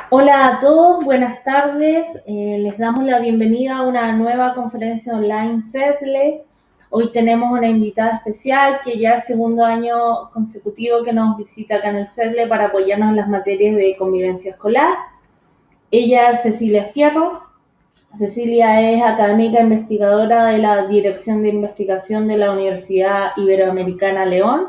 Hola a todos, buenas tardes. Les damos la bienvenida a una nueva conferencia online CEDLE. Hoy tenemos una invitada especial que ya es segundo año consecutivo que nos visita acá en el CEDLE para apoyarnos en las materias de convivencia escolar. Ella es Cecilia Fierro. Cecilia es académica investigadora de la Dirección de Investigación de la Universidad Iberoamericana León.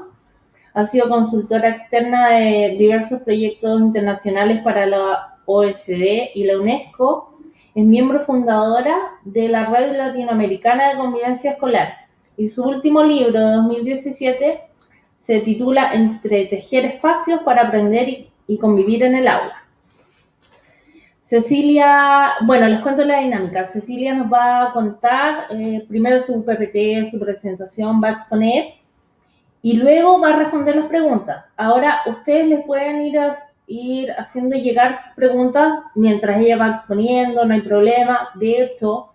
Ha sido consultora externa de diversos proyectos internacionales para la OECD y la UNESCO. Es miembro fundadora de la Red Latinoamericana de Convivencia Escolar. Y su último libro de 2017 se titula Entretejer espacios para aprender y convivir en el aula. Cecilia, bueno, les cuento la dinámica. Cecilia nos va a contar primero su PPT, su presentación, va a exponer y luego va a responder las preguntas. Ahora ustedes les pueden ir haciendo llegar sus preguntas mientras ella va exponiendo, no hay problema. De hecho,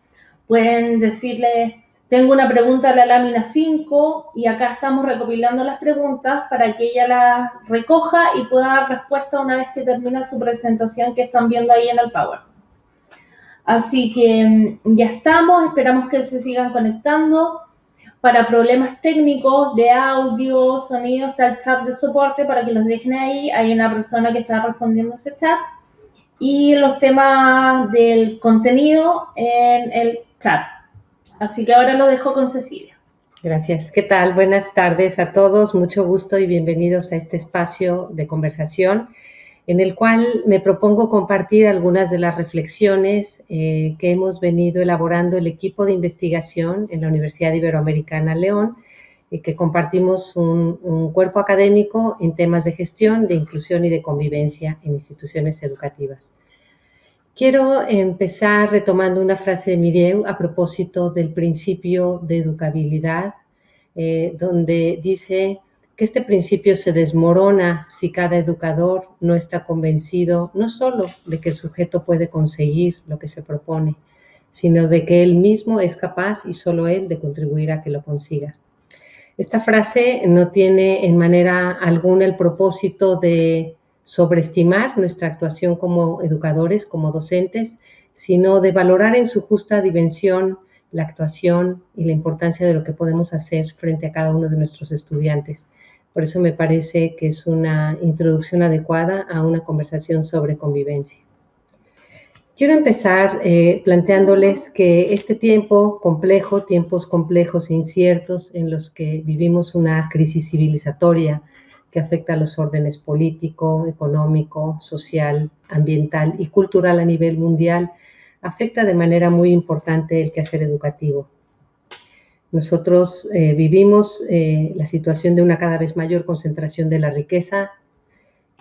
pueden decirle, tengo una pregunta a la lámina 5 y acá estamos recopilando las preguntas para que ella las recoja y pueda dar respuesta una vez que termine su presentación que están viendo ahí en el PowerPoint. Así que ya estamos, esperamos que se sigan conectando. Para problemas técnicos de audio, sonido, está el chat de soporte para que los dejen ahí. Hay una persona que está respondiendo ese chat. Y los temas del contenido en el chat. Así que ahora lo dejo con Cecilia. Gracias. ¿Qué tal? Buenas tardes a todos. Mucho gusto y bienvenidos a este espacio de conversación en el cual me propongo compartir algunas de las reflexiones que hemos venido elaborando el equipo de investigación en la Universidad Iberoamericana León, que compartimos un cuerpo académico en temas de gestión, de inclusión y de convivencia en instituciones educativas. Quiero empezar retomando una frase de Mirieu a propósito del principio de educabilidad, donde dice que este principio se desmorona si cada educador no está convencido no solo de que el sujeto puede conseguir lo que se propone, sino de que él mismo es capaz y solo él de contribuir a que lo consiga. Esta frase no tiene en manera alguna el propósito de sobreestimar nuestra actuación como educadores, como docentes, sino de valorar en su justa dimensión la actuación y la importancia de lo que podemos hacer frente a cada uno de nuestros estudiantes. Por eso me parece que es una introducción adecuada a una conversación sobre convivencia. Quiero empezar planteándoles que este tiempo complejo, tiempos complejos e inciertos en los que vivimos una crisis civilizatoria que afecta a los órdenes político, económico, social, ambiental y cultural a nivel mundial, afecta de manera muy importante el quehacer educativo. Nosotros vivimos la situación de una cada vez mayor concentración de la riqueza,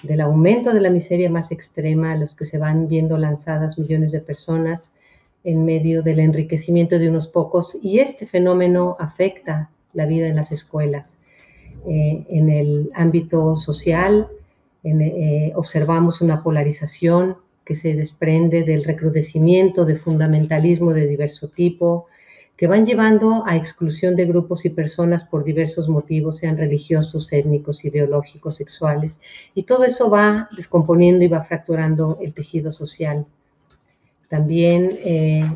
del aumento de la miseria más extrema a los que se van viendo lanzadas millones de personas en medio del enriquecimiento de unos pocos, y este fenómeno afecta la vida en las escuelas. En el ámbito social observamos una polarización que se desprende del recrudecimiento de fundamentalismo de diverso tipo, que van llevando a exclusión de grupos y personas por diversos motivos, sean religiosos, étnicos, ideológicos, sexuales, y todo eso va descomponiendo y va fracturando el tejido social. También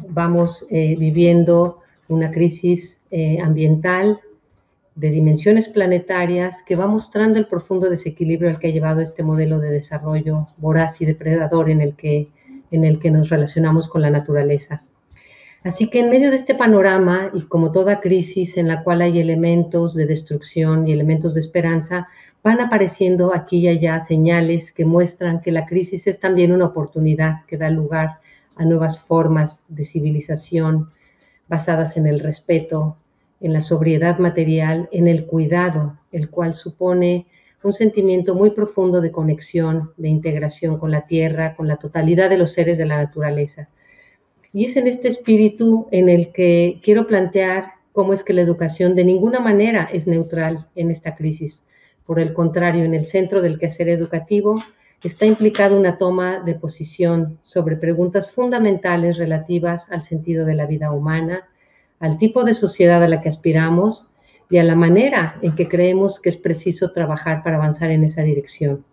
vamos viviendo una crisis ambiental de dimensiones planetarias que va mostrando el profundo desequilibrio al que ha llevado este modelo de desarrollo voraz y depredador en el que nos relacionamos con la naturaleza. Así que en medio de este panorama, y como toda crisis en la cual hay elementos de destrucción y elementos de esperanza, van apareciendo aquí y allá señales que muestran que la crisis es también una oportunidad que da lugar a nuevas formas de civilización basadas en el respeto, en la sobriedad material, en el cuidado, el cual supone un sentimiento muy profundo de conexión, de integración con la tierra, con la totalidad de los seres de la naturaleza. Y es en este espíritu en el que quiero plantear cómo es que la educación de ninguna manera es neutral en esta crisis. Por el contrario, en el centro del quehacer educativo está implicada una toma de posición sobre preguntas fundamentales relativas al sentido de la vida humana, al tipo de sociedad a la que aspiramos y a la manera en que creemos que es preciso trabajar para avanzar en esa dirección.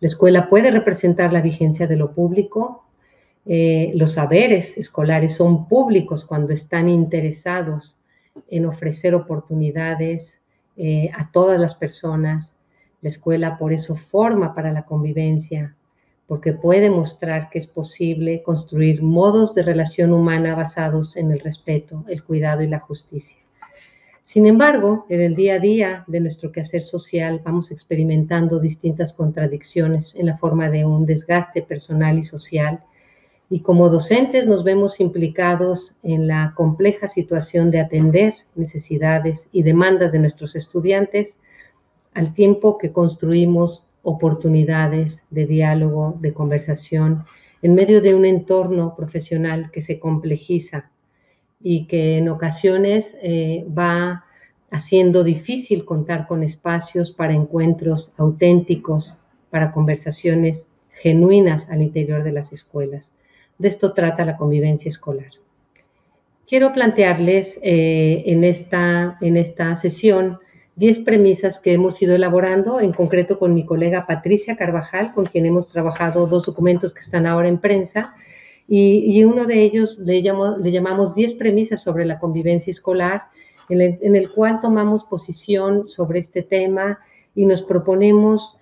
La escuela puede representar la vigencia de lo público. Los saberes escolares son públicos cuando están interesados en ofrecer oportunidades a todas las personas. La escuela por eso forma para la convivencia, porque puede mostrar que es posible construir modos de relación humana basados en el respeto, el cuidado y la justicia. Sin embargo, en el día a día de nuestro quehacer social vamos experimentando distintas contradicciones en la forma de un desgaste personal y social, y como docentes nos vemos implicados en la compleja situación de atender necesidades y demandas de nuestros estudiantes, al tiempo que construimos oportunidades de diálogo, de conversación, en medio de un entorno profesional que se complejiza y que en ocasiones va haciendo difícil contar con espacios para encuentros auténticos, para conversaciones genuinas al interior de las escuelas. De esto trata la convivencia escolar. Quiero plantearles en esta sesión 10 premisas que hemos ido elaborando, en concreto con mi colega Patricia Carvajal, con quien hemos trabajado 2 documentos que están ahora en prensa, y uno de ellos le llamamos 10 premisas sobre la convivencia escolar, en el cual tomamos posición sobre este tema y nos proponemos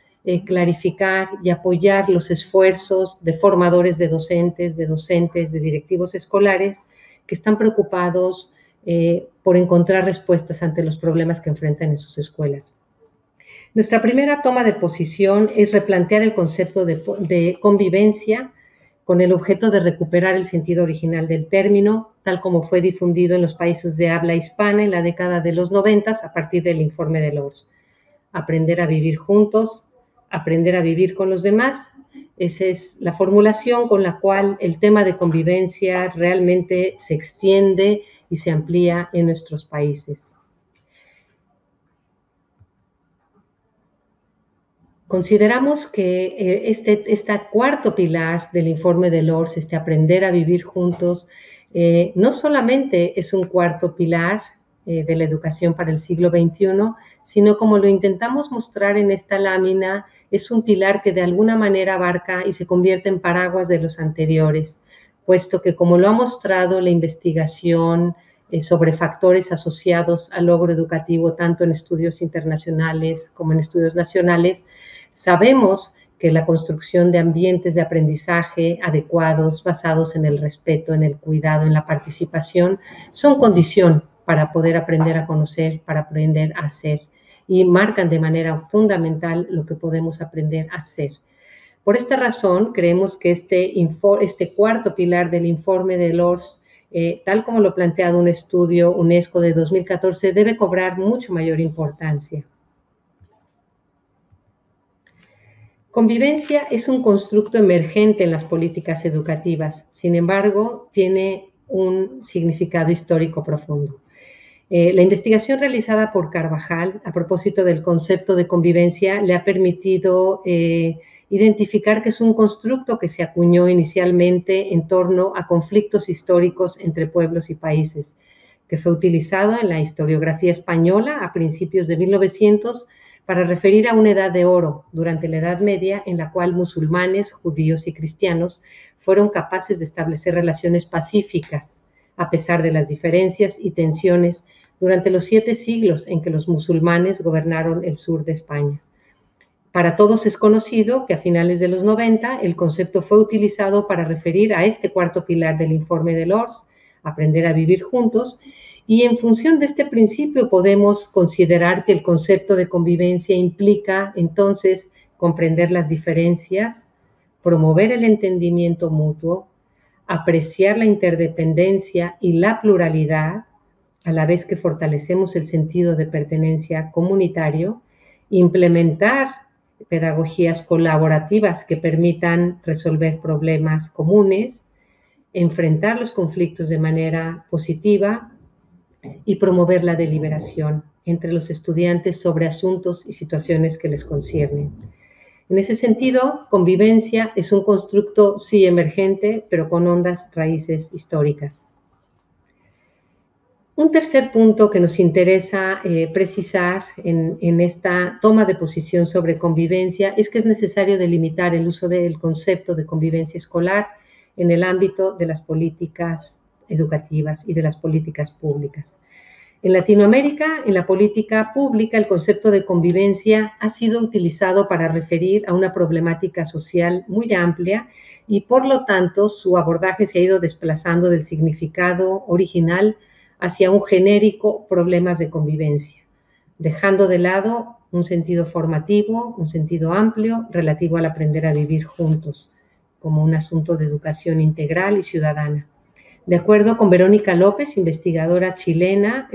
clarificar y apoyar los esfuerzos de formadores de docentes, de directivos escolares, que están preocupados por encontrar respuestas ante los problemas que enfrentan en sus escuelas. Nuestra primera toma de posición es replantear el concepto de convivencia con el objeto de recuperar el sentido original del término, tal como fue difundido en los países de habla hispana en la década de los 90 a partir del informe de Loors. Aprender a vivir juntos, aprender a vivir con los demás. Esa es la formulación con la cual el tema de convivencia realmente se extiende y se amplía en nuestros países. Consideramos que este cuarto pilar del informe de Loors, aprender a vivir juntos, no solamente es un cuarto pilar de la educación para el siglo XXI, sino como lo intentamos mostrar en esta lámina, es un pilar que de alguna manera abarca y se convierte en paraguas de los anteriores, puesto que como lo ha mostrado la investigación sobre factores asociados al logro educativo, tanto en estudios internacionales como en estudios nacionales, sabemos que la construcción de ambientes de aprendizaje adecuados, basados en el respeto, en el cuidado, en la participación, son condición para poder aprender a conocer, para aprender a hacer, y marcan de manera fundamental lo que podemos aprender a hacer. Por esta razón, creemos que este cuarto pilar del informe de Loors, tal como lo ha planteado un estudio UNESCO de 2014, debe cobrar mucho mayor importancia. Convivencia es un constructo emergente en las políticas educativas, sin embargo, tiene un significado histórico profundo. La investigación realizada por Carvajal a propósito del concepto de convivencia le ha permitido identificar que es un constructo que se acuñó inicialmente en torno a conflictos históricos entre pueblos y países, que fue utilizado en la historiografía española a principios de 1900 para referir a una edad de oro durante la Edad Media en la cual musulmanes, judíos y cristianos fueron capaces de establecer relaciones pacíficas a pesar de las diferencias y tensiones durante los 7 siglos en que los musulmanes gobernaron el sur de España. Para todos es conocido que a finales de los 90 el concepto fue utilizado para referir a este cuarto pilar del informe de Loors, aprender a vivir juntos, y en función de este principio podemos considerar que el concepto de convivencia implica entonces comprender las diferencias, promover el entendimiento mutuo, apreciar la interdependencia y la pluralidad, a la vez que fortalecemos el sentido de pertenencia comunitario, implementar pedagogías colaborativas que permitan resolver problemas comunes, enfrentar los conflictos de manera positiva y promover la deliberación entre los estudiantes sobre asuntos y situaciones que les conciernen. En ese sentido, convivencia es un constructo, sí, emergente, pero con hondas raíces históricas. Un tercer punto que nos interesa precisar en esta toma de posición sobre convivencia es que es necesario delimitar el uso del concepto de convivencia escolar en el ámbito de las políticas educativas y de las políticas públicas. En Latinoamérica, en la política pública, el concepto de convivencia ha sido utilizado para referir a una problemática social muy amplia y, por lo tanto, su abordaje se ha ido desplazando del significado original hacia un genérico problemas de convivencia, dejando de lado un sentido formativo, un sentido amplio relativo al aprender a vivir juntos, como un asunto de educación integral y ciudadana. De acuerdo con Verónica López, investigadora chilena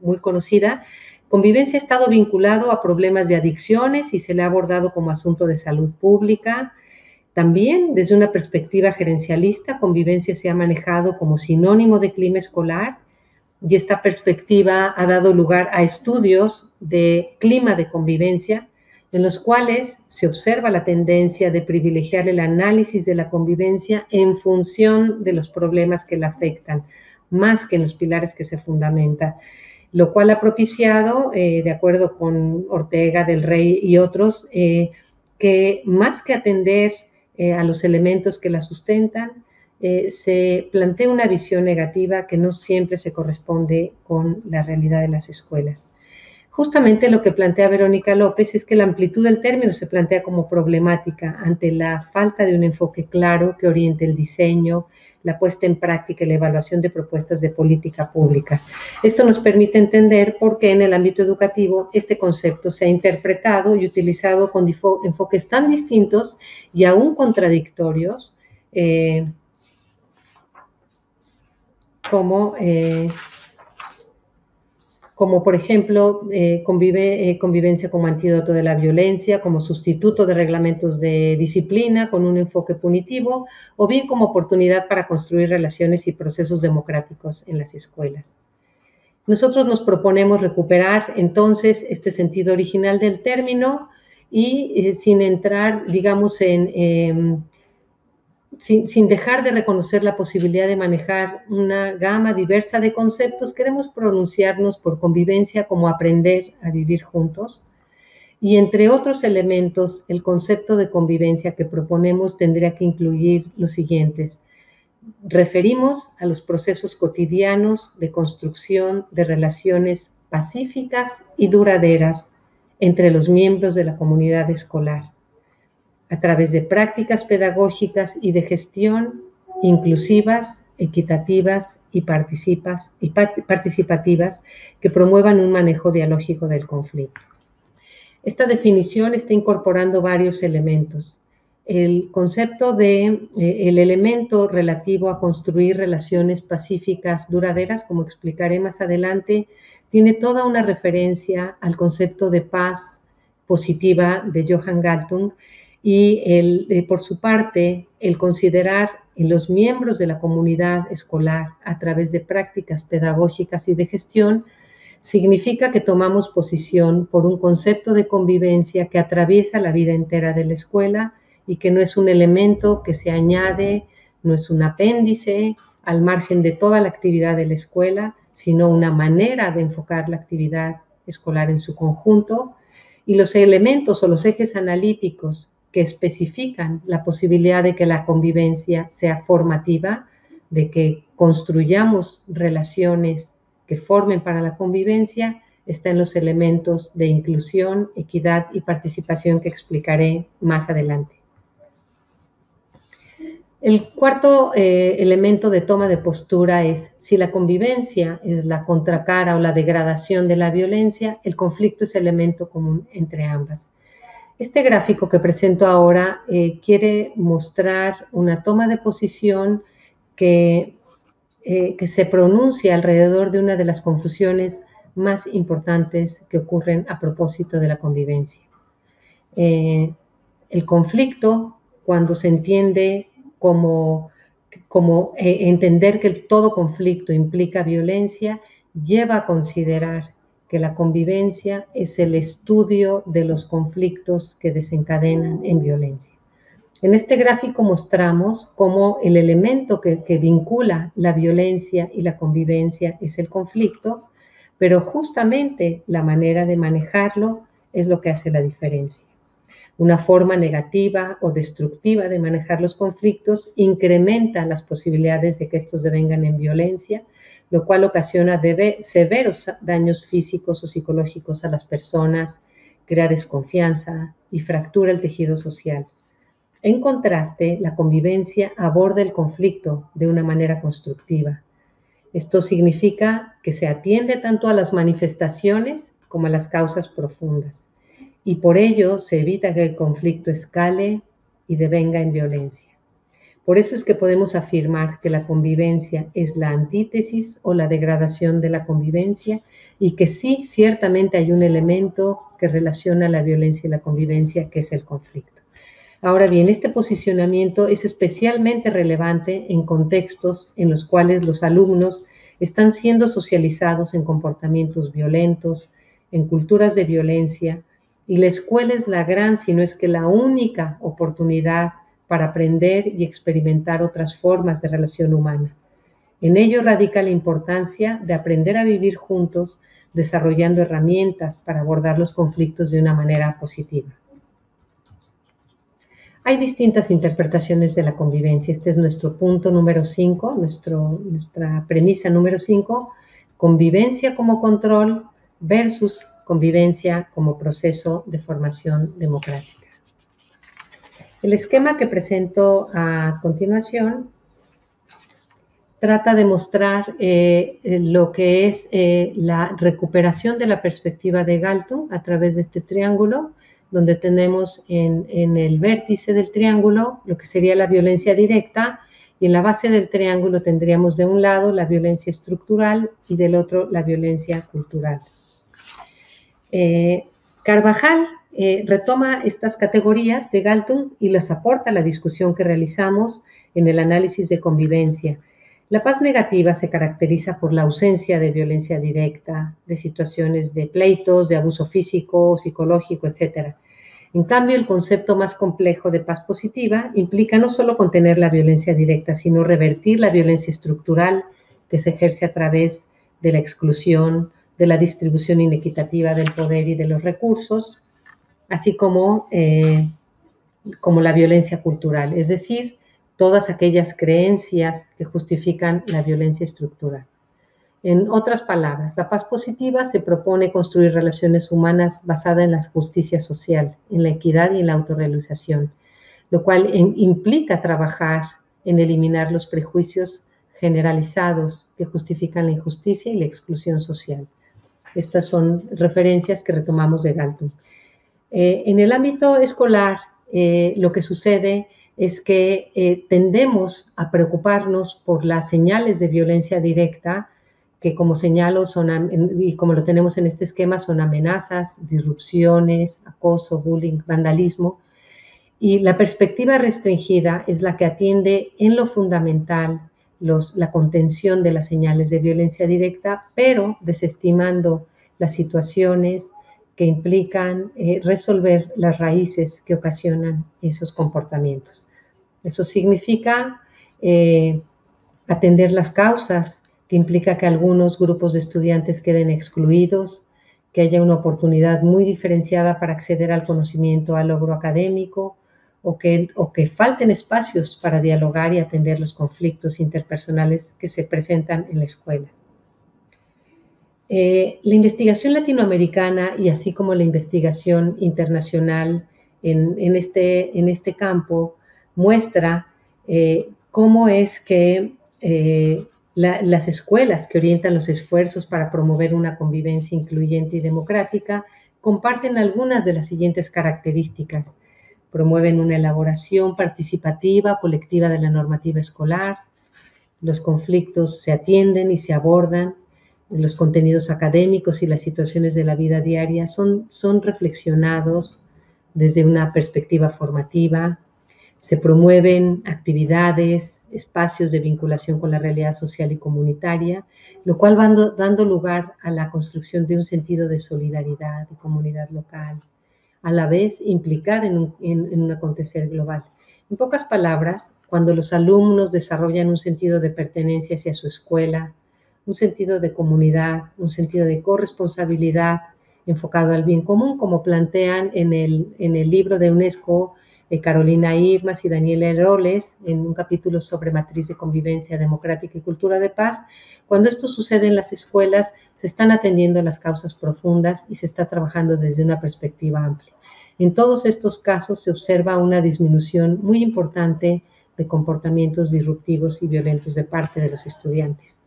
muy conocida, convivencia ha estado vinculado a problemas de adicciones y se le ha abordado como asunto de salud pública. También, desde una perspectiva gerencialista, convivencia se ha manejado como sinónimo de clima escolar y esta perspectiva ha dado lugar a estudios de clima de convivencia en los cuales se observa la tendencia de privilegiar el análisis de la convivencia en función de los problemas que la afectan, más que en los pilares que se fundamenta, lo cual ha propiciado, de acuerdo con Ortega, Del Rey y otros, que más que atender a los elementos que la sustentan, se plantea una visión negativa que no siempre se corresponde con la realidad de las escuelas. Justamente lo que plantea Verónica López es que la amplitud del término se plantea como problemática ante la falta de un enfoque claro que oriente el diseño, la puesta en práctica y la evaluación de propuestas de política pública. Esto nos permite entender por qué en el ámbito educativo este concepto se ha interpretado y utilizado con enfoques tan distintos y aún contradictorios como por ejemplo convivencia como antídoto de la violencia, como sustituto de reglamentos de disciplina con un enfoque punitivo, o bien como oportunidad para construir relaciones y procesos democráticos en las escuelas. Nosotros nos proponemos recuperar entonces este sentido original del término y sin entrar, digamos, sin dejar de reconocer la posibilidad de manejar una gama diversa de conceptos, queremos pronunciarnos por convivencia como aprender a vivir juntos. Y entre otros elementos, el concepto de convivencia que proponemos tendría que incluir los siguientes. Referimos a los procesos cotidianos de construcción de relaciones pacíficas y duraderas entre los miembros de la comunidad escolar, a través de prácticas pedagógicas y de gestión inclusivas, equitativas y participativas que promuevan un manejo dialógico del conflicto. Esta definición está incorporando varios elementos. El concepto de el elemento relativo a construir relaciones pacíficas duraderas, como explicaré más adelante, tiene toda una referencia al concepto de paz positiva de Johan Galtung, y por su parte, el considerar en los miembros de la comunidad escolar a través de prácticas pedagógicas y de gestión, significa que tomamos posición por un concepto de convivencia que atraviesa la vida entera de la escuela y que no es un elemento que se añade, no es un apéndice al margen de toda la actividad de la escuela, sino una manera de enfocar la actividad escolar en su conjunto, y los elementos o los ejes analíticos que especifican la posibilidad de que la convivencia sea formativa, de que construyamos relaciones que formen para la convivencia, está en los elementos de inclusión, equidad y participación que explicaré más adelante. El cuarto elemento de toma de postura es, si la convivencia es la contracara o la degradación de la violencia, el conflicto es elemento común entre ambas. Este gráfico que presento ahora quiere mostrar una toma de posición que se pronuncia alrededor de una de las confusiones más importantes que ocurren a propósito de la convivencia. El conflicto, cuando se entiende como entender que todo conflicto implica violencia, lleva a considerar que la convivencia es el estudio de los conflictos que desencadenan en violencia. En este gráfico mostramos cómo el elemento que vincula la violencia y la convivencia es el conflicto, pero justamente la manera de manejarlo es lo que hace la diferencia. Una forma negativa o destructiva de manejar los conflictos incrementa las posibilidades de que estos devengan en violencia, lo cual ocasiona severos daños físicos o psicológicos a las personas, crea desconfianza y fractura el tejido social. En contraste, la convivencia aborda el conflicto de una manera constructiva. Esto significa que se atiende tanto a las manifestaciones como a las causas profundas, y por ello se evita que el conflicto escale y devenga en violencia. Por eso es que podemos afirmar que la convivencia es la antítesis o la degradación de la convivencia, y que sí, ciertamente hay un elemento que relaciona la violencia y la convivencia, que es el conflicto. Ahora bien, este posicionamiento es especialmente relevante en contextos en los cuales los alumnos están siendo socializados en comportamientos violentos, en culturas de violencia, y la escuela es la gran, si no es que la única oportunidad para aprender y experimentar otras formas de relación humana. En ello radica la importancia de aprender a vivir juntos, desarrollando herramientas para abordar los conflictos de una manera positiva. Hay distintas interpretaciones de la convivencia. Este es nuestro punto número 5, nuestra premisa número 5, convivencia como control versus convivencia como proceso de formación democrática. El esquema que presento a continuación trata de mostrar lo que es la recuperación de la perspectiva de Galton a través de este triángulo, donde tenemos en el vértice del triángulo lo que sería la violencia directa, y en la base del triángulo tendríamos de un lado la violencia estructural y del otro la violencia cultural. Carvajal retoma estas categorías de Galton y las aporta a la discusión que realizamos en el análisis de convivencia. La paz negativa se caracteriza por la ausencia de violencia directa, de situaciones de pleitos, de abuso físico, psicológico, etc. En cambio, el concepto más complejo de paz positiva implica no solo contener la violencia directa, sino revertir la violencia estructural que se ejerce a través de la exclusión, de la distribución inequitativa del poder y de los recursos, así como la violencia cultural, es decir, todas aquellas creencias que justifican la violencia estructural. En otras palabras, la paz positiva se propone construir relaciones humanas basadas en la justicia social, en la equidad y en la autorrealización, lo cual implica trabajar en eliminar los prejuicios generalizados que justifican la injusticia y la exclusión social. Estas son referencias que retomamos de Galton. En el ámbito escolar, lo que sucede es que tendemos a preocuparnos por las señales de violencia directa, que como señalo y como lo tenemos en este esquema, son amenazas, disrupciones, acoso, bullying, vandalismo. Y la perspectiva restringida es la que atiende en lo fundamental la contención de las señales de violencia directa, pero desestimando las situaciones que implican resolver las raíces que ocasionan esos comportamientos. Eso significa atender las causas, que implica que algunos grupos de estudiantes queden excluidos, que haya una oportunidad muy diferenciada para acceder al conocimiento, al logro académico, o que falten espacios para dialogar y atender los conflictos interpersonales que se presentan en la escuela. La investigación latinoamericana y así como la investigación internacional en este campo muestra cómo es que las escuelas que orientan los esfuerzos para promover una convivencia incluyente y democrática comparten algunas de las siguientes características. Promueven una elaboración participativa, colectiva de la normativa escolar. Los conflictos se atienden y se abordan. Los contenidos académicos y las situaciones de la vida diaria son reflexionados desde una perspectiva formativa. Se promueven actividades, espacios de vinculación con la realidad social y comunitaria, lo cual va dando lugar a la construcción de un sentido de solidaridad, de comunidad local. a la vez implicar en un acontecer global. En pocas palabras, cuando los alumnos desarrollan un sentido de pertenencia hacia su escuela, un sentido de comunidad, un sentido de corresponsabilidad enfocado al bien común, como plantean en el libro de UNESCO, Carolina Irmas y Daniela Heroles, en un capítulo sobre matriz de convivencia democrática y cultura de paz. Cuando esto sucede en las escuelas, se están atendiendo las causas profundas y se está trabajando desde una perspectiva amplia. En todos estos casos se observa una disminución muy importante de comportamientos disruptivos y violentos de parte de los estudiantes.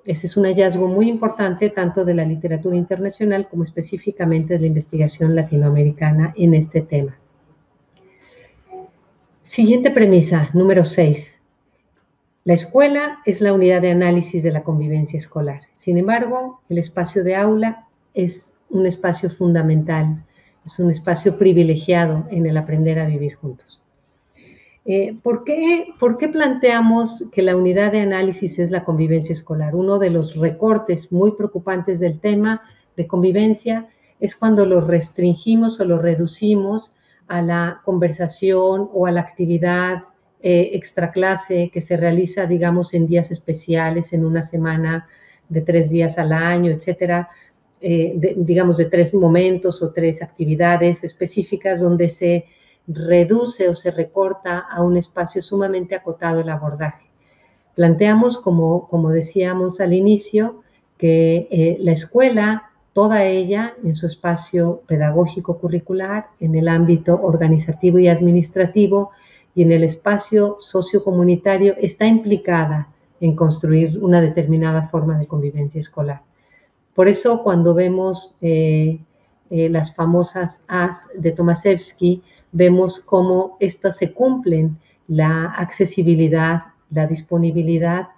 Ese es un hallazgo muy importante tanto de la literatura internacional como específicamente de la investigación latinoamericana en este tema. Siguiente premisa, número 6. La escuela es la unidad de análisis de la convivencia escolar. Sin embargo, el espacio de aula es un espacio fundamental, es un espacio privilegiado en el aprender a vivir juntos. ¿Por qué planteamos que la unidad de análisis es la convivencia escolar? Uno de los recortes muy preocupantes del tema de convivencia es cuando lo restringimos o lo reducimos a la conversación o a la actividad extraclase que se realiza, digamos, en días especiales, en una semana de 3 días al año, etcétera, digamos, de 3 momentos o 3 actividades específicas donde se reduce o se recorta a un espacio sumamente acotado el abordaje. Planteamos, como decíamos al inicio, que la escuela, toda ella en su espacio pedagógico curricular, en el ámbito organizativo y administrativo y en el espacio sociocomunitario, está implicada en construir una determinada forma de convivencia escolar. Por eso, cuando vemos las famosas As de Tomaszewski, vemos cómo estas se cumplen, la accesibilidad, la disponibilidad,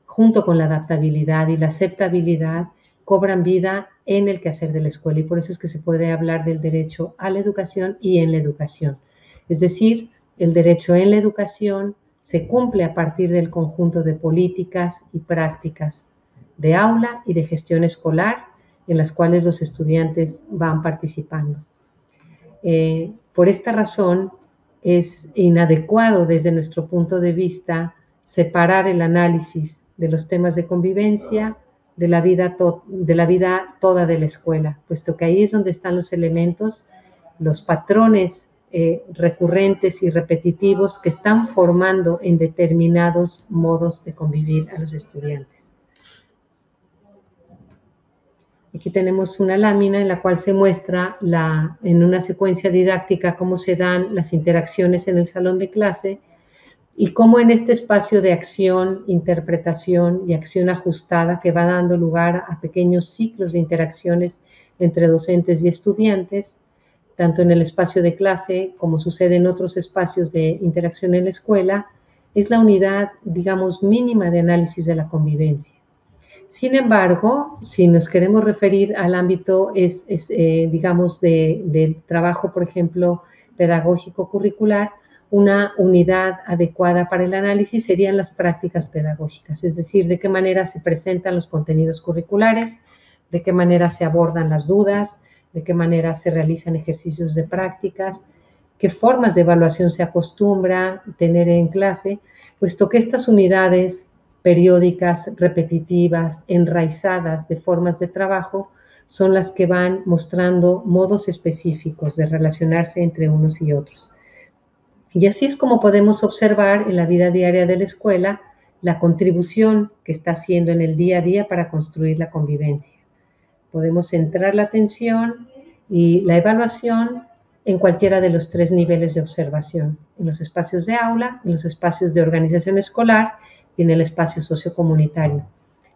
junto con la adaptabilidad y la aceptabilidad, cobran vida en el quehacer de la escuela, y por eso es que se puede hablar del derecho a la educación y en la educación. Es decir, el derecho en la educación se cumple a partir del conjunto de políticas y prácticas de aula y de gestión escolar en las cuales los estudiantes van participando. Por esta razón, es inadecuado desde nuestro punto de vista separar el análisis de los temas de convivencia de la vida toda de la escuela, puesto que ahí es donde están los elementos, los patrones recurrentes y repetitivos que están formando en determinados modos de convivir a los estudiantes. Aquí tenemos una lámina en la cual se muestra en una secuencia didáctica cómo se dan las interacciones en el salón de clase y cómo en este espacio de acción, interpretación y acción ajustada que va dando lugar a pequeños ciclos de interacciones entre docentes y estudiantes, tanto en el espacio de clase como sucede en otros espacios de interacción en la escuela, es la unidad, digamos, mínima de análisis de la convivencia. Sin embargo, si nos queremos referir al ámbito, digamos, del trabajo, por ejemplo, pedagógico curricular, una unidad adecuada para el análisis serían las prácticas pedagógicas, es decir, de qué manera se presentan los contenidos curriculares, de qué manera se abordan las dudas, de qué manera se realizan ejercicios de prácticas, qué formas de evaluación se acostumbra tener en clase, puesto que estas unidades periódicas, repetitivas, enraizadas de formas de trabajo, son las que van mostrando modos específicos de relacionarse entre unos y otros. Y así es como podemos observar en la vida diaria de la escuela la contribución que está haciendo en el día a día para construir la convivencia. Podemos centrar la atención y la evaluación en cualquiera de los 3 niveles de observación, en los espacios de aula, en los espacios de organización escolar y en el espacio sociocomunitario.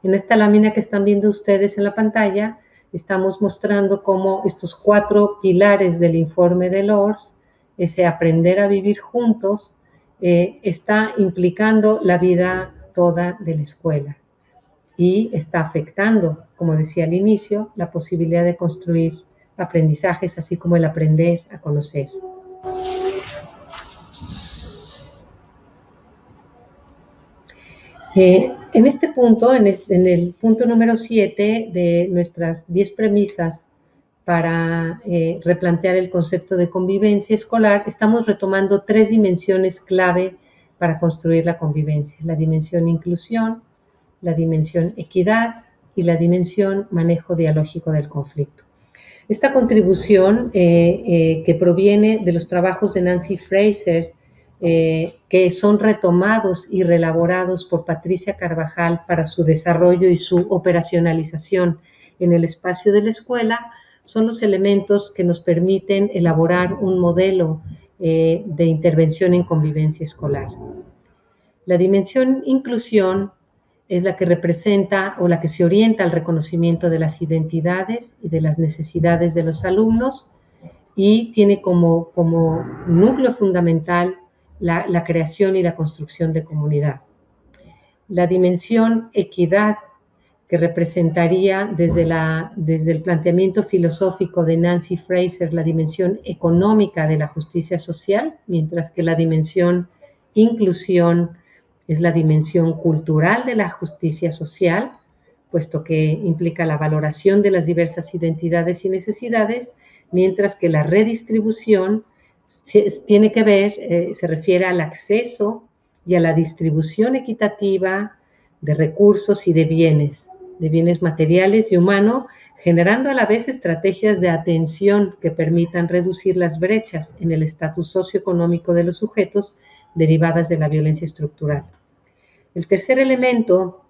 En esta lámina que están viendo ustedes en la pantalla, estamos mostrando cómo estos 4 pilares del informe de Loors, ese aprender a vivir juntos, está implicando la vida toda de la escuela y está afectando, como decía al inicio, la posibilidad de construir aprendizajes, así como el aprender a conocer. En este punto, en el punto número 7 de nuestras 10 premisas para replantear el concepto de convivencia escolar, estamos retomando 3 dimensiones clave para construir la convivencia: la dimensión inclusión, la dimensión equidad y la dimensión manejo dialógico del conflicto. Esta contribución que proviene de los trabajos de Nancy Fraser, que son retomados y reelaborados por Patricia Carvajal para su desarrollo y su operacionalización en el espacio de la escuela, son los elementos que nos permiten elaborar un modelo de intervención en convivencia escolar. La dimensión inclusión es la que representa o la que se orienta al reconocimiento de las identidades y de las necesidades de los alumnos y tiene como núcleo fundamental la creación y la construcción de comunidad. La dimensión equidad, que representaría desde el planteamiento filosófico de Nancy Fraser la dimensión económica de la justicia social, mientras que la dimensión inclusión es la dimensión cultural de la justicia social, puesto que implica la valoración de las diversas identidades y necesidades, mientras que la redistribución tiene que ver, se refiere al acceso y a la distribución equitativa de recursos y de bienes materiales y humanos, generando a la vez estrategias de atención que permitan reducir las brechas en el estatus socioeconómico de los sujetos derivadas de la violencia estructural. El tercer elemento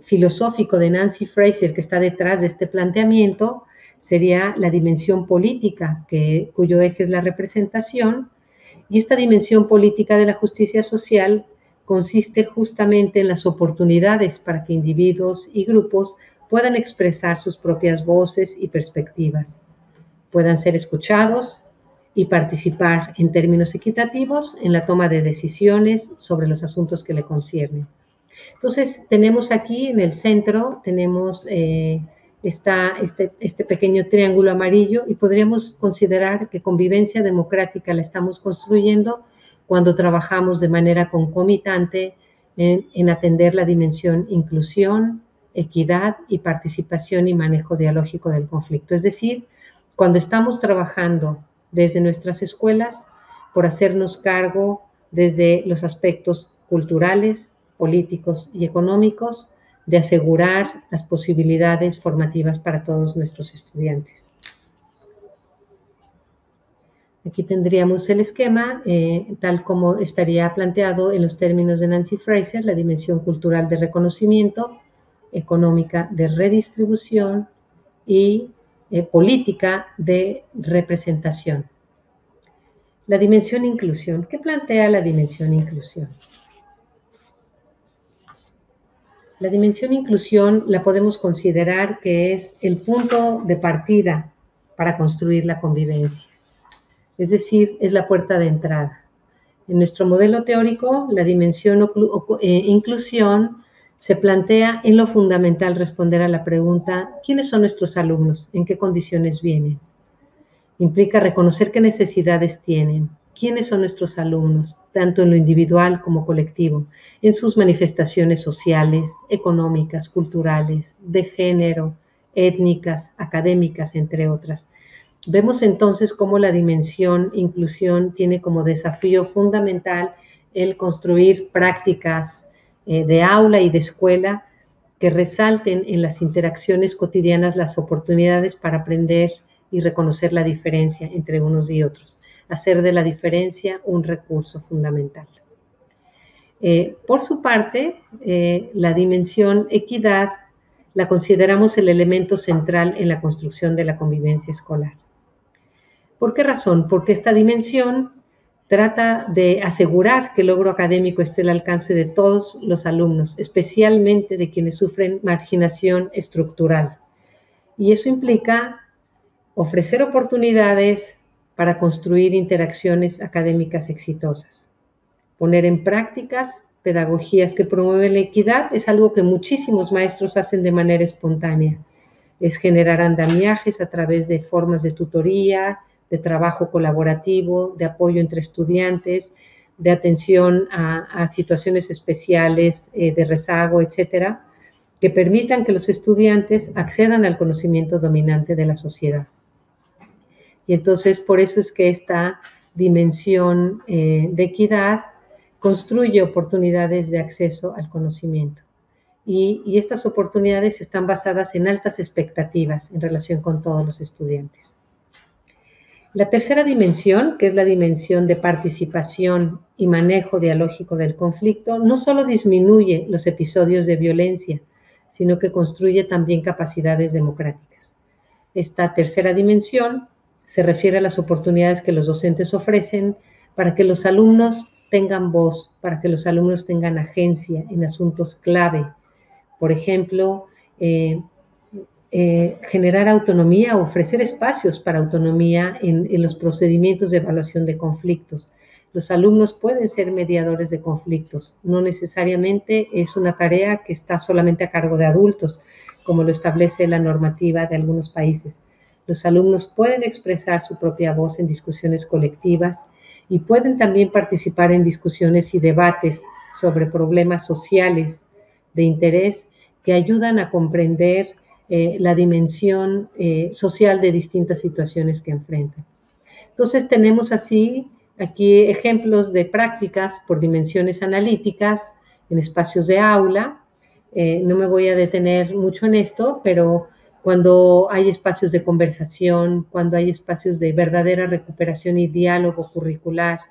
filosófico de Nancy Fraser que está detrás de este planteamiento sería la dimensión política, cuyo eje es la representación, y esta dimensión política de la justicia social consiste justamente en las oportunidades para que individuos y grupos puedan expresar sus propias voces y perspectivas, puedan ser escuchados y participar en términos equitativos en la toma de decisiones sobre los asuntos que le conciernen. Entonces, tenemos aquí en el centro, tenemos este pequeño triángulo amarillo y podríamos considerar que convivencia democrática la estamos construyendo cuando trabajamos de manera concomitante en atender la dimensión inclusión, equidad y participación y manejo dialógico del conflicto. Es decir, cuando estamos trabajando desde nuestras escuelas por hacernos cargo desde los aspectos culturales, políticos y económicos de asegurar las posibilidades formativas para todos nuestros estudiantes. Aquí tendríamos el esquema, tal como estaría planteado en los términos de Nancy Fraser, la dimensión cultural de reconocimiento, económica de redistribución y política de representación. La dimensión inclusión. ¿Qué plantea la dimensión inclusión? La dimensión inclusión la podemos considerar que es el punto de partida para construir la convivencia. Es decir, es la puerta de entrada. En nuestro modelo teórico, la dimensión inclusión se plantea en lo fundamental responder a la pregunta, ¿quiénes son nuestros alumnos? ¿En qué condiciones vienen? Implica reconocer qué necesidades tienen, quiénes son nuestros alumnos, tanto en lo individual como colectivo, en sus manifestaciones sociales, económicas, culturales, de género, étnicas, académicas, entre otras. Vemos entonces cómo la dimensión inclusión tiene como desafío fundamental el construir prácticas de aula y de escuela que resalten en las interacciones cotidianas las oportunidades para aprender y reconocer la diferencia entre unos y otros, hacer de la diferencia un recurso fundamental. Por su parte, la dimensión equidad la consideramos el elemento central en la construcción de la convivencia escolar. ¿Por qué razón? Porque esta dimensión trata de asegurar que el logro académico esté al alcance de todos los alumnos, especialmente de quienes sufren marginación estructural. Y eso implica ofrecer oportunidades para construir interacciones académicas exitosas. Poner en prácticas pedagogías que promueven la equidad es algo que muchísimos maestros hacen de manera espontánea. Es generar andamiajes a través de formas de tutoría, de trabajo colaborativo, de apoyo entre estudiantes, de atención a situaciones especiales, de rezago, etcétera. que permitan que los estudiantes accedan al conocimiento dominante de la sociedad. Y entonces, por eso es que esta dimensión de equidad construye oportunidades de acceso al conocimiento. Y estas oportunidades están basadas en altas expectativas en relación con todos los estudiantes. La tercera dimensión, que es la dimensión de participación y manejo dialógico del conflicto, no solo disminuye los episodios de violencia, sino que construye también capacidades democráticas. Esta tercera dimensión se refiere a las oportunidades que los docentes ofrecen para que los alumnos tengan voz, para que los alumnos tengan agencia en asuntos clave. Por ejemplo, generar autonomía, ofrecer espacios para autonomía en los procedimientos de evaluación de conflictos. Los alumnos pueden ser mediadores de conflictos, no necesariamente es una tarea que está solamente a cargo de adultos, como lo establece la normativa de algunos países. Los alumnos pueden expresar su propia voz en discusiones colectivas y pueden también participar en discusiones y debates sobre problemas sociales de interés que ayudan a comprender la dimensión social de distintas situaciones que enfrentan. Entonces tenemos así aquí ejemplos de prácticas por dimensiones analíticas en espacios de aula. No me voy a detener mucho en esto, pero cuando hay espacios de conversación, cuando hay espacios de verdadera recuperación y diálogo curricular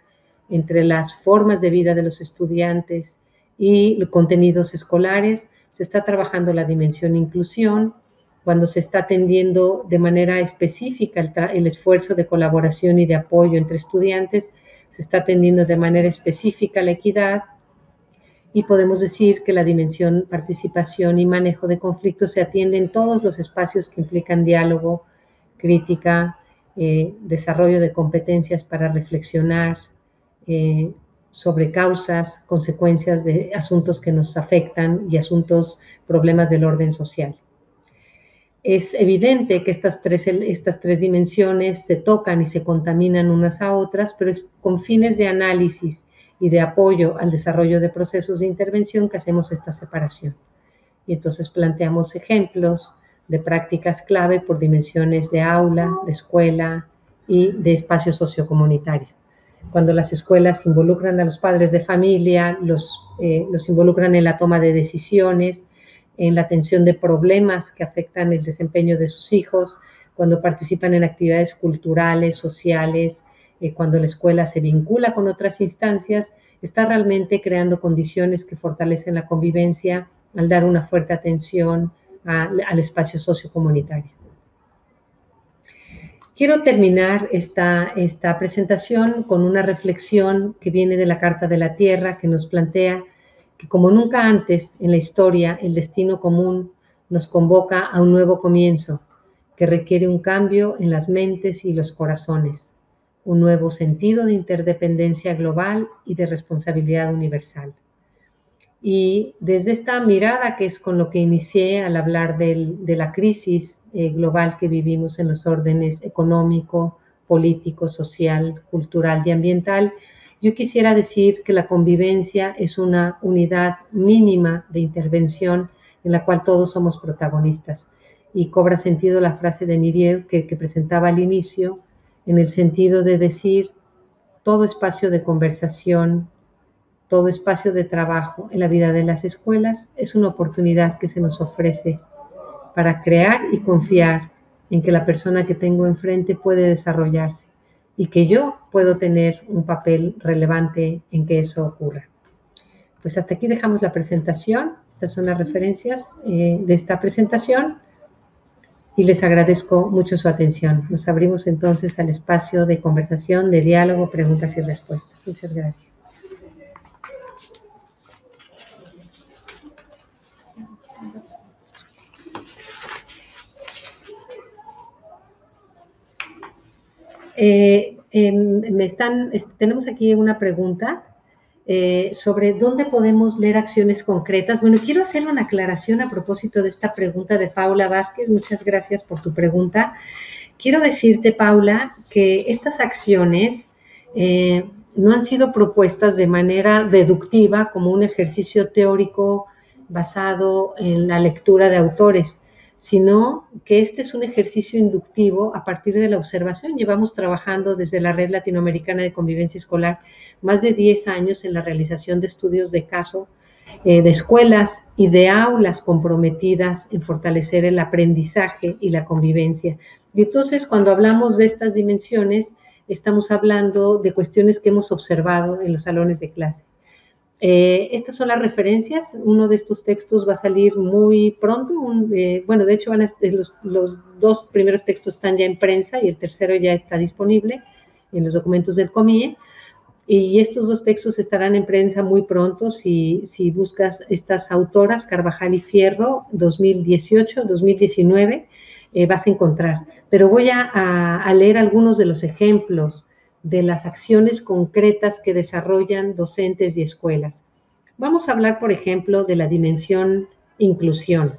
entre las formas de vida de los estudiantes y los contenidos escolares, se está trabajando la dimensión inclusión, cuando se está atendiendo de manera específica el esfuerzo de colaboración y de apoyo entre estudiantes, se está atendiendo de manera específica la equidad, y podemos decir que la dimensión participación y manejo de conflictos se atiende en todos los espacios que implican diálogo, crítica, desarrollo de competencias para reflexionar sobre causas, consecuencias de asuntos que nos afectan y problemas del orden social. Es evidente que estas tres dimensiones se tocan y se contaminan unas a otras, pero es con fines de análisis y de apoyo al desarrollo de procesos de intervención que hacemos esta separación. Y entonces planteamos ejemplos de prácticas clave por dimensiones de aula, de escuela y de espacio sociocomunitario. Cuando las escuelas involucran a los padres de familia, los involucran en la toma de decisiones, en la atención de problemas que afectan el desempeño de sus hijos, cuando participan en actividades culturales, sociales, cuando la escuela se vincula con otras instancias, está realmente creando condiciones que fortalecen la convivencia al dar una fuerte atención al espacio sociocomunitario. Quiero terminar esta presentación con una reflexión que viene de la Carta de la Tierra, que nos plantea que como nunca antes en la historia, el destino común nos convoca a un nuevo comienzo que requiere un cambio en las mentes y los corazones, un nuevo sentido de interdependencia global y de responsabilidad universal. Y desde esta mirada, que es con lo que inicié al hablar de la crisis global que vivimos en los órdenes económico, político, social, cultural y ambiental, yo quisiera decir que la convivencia es una unidad mínima de intervención en la cual todos somos protagonistas. Y cobra sentido la frase de Mirieu que presentaba al inicio, en el sentido de decir todo espacio de conversación, todo espacio de trabajo en la vida de las escuelas es una oportunidad que se nos ofrece para crear y confiar en que la persona que tengo enfrente puede desarrollarse y que yo puedo tener un papel relevante en que eso ocurra. Pues hasta aquí dejamos la presentación. Estas son las referencias de esta presentación y les agradezco mucho su atención. Nos abrimos entonces al espacio de conversación, de diálogo, preguntas y respuestas. Muchas gracias. Tenemos aquí una pregunta sobre dónde podemos leer acciones concretas. Bueno, quiero hacer una aclaración a propósito de esta pregunta de Paula Vázquez. Muchas gracias por tu pregunta. Quiero decirte, Paula, que estas acciones no han sido propuestas de manera deductiva como un ejercicio teórico basado en la lectura de autores, sino que este es un ejercicio inductivo a partir de la observación. Llevamos trabajando desde la Red Latinoamericana de Convivencia Escolar más de 10 años en la realización de estudios de caso de escuelas y de aulas comprometidas en fortalecer el aprendizaje y la convivencia. Y entonces, cuando hablamos de estas dimensiones, estamos hablando de cuestiones que hemos observado en los salones de clase. Estas son las referencias. Uno de estos textos va a salir muy pronto. Bueno, de hecho, los dos primeros textos están ya en prensa y el tercero ya está disponible en los documentos del COMIE. Y estos dos textos estarán en prensa muy pronto. Si buscas estas autoras, Carvajal y Fierro, 2018-2019, vas a encontrar. Pero voy a leer algunos de los ejemplos de las acciones concretas que desarrollan docentes y escuelas. Vamos a hablar, por ejemplo, de la dimensión inclusión.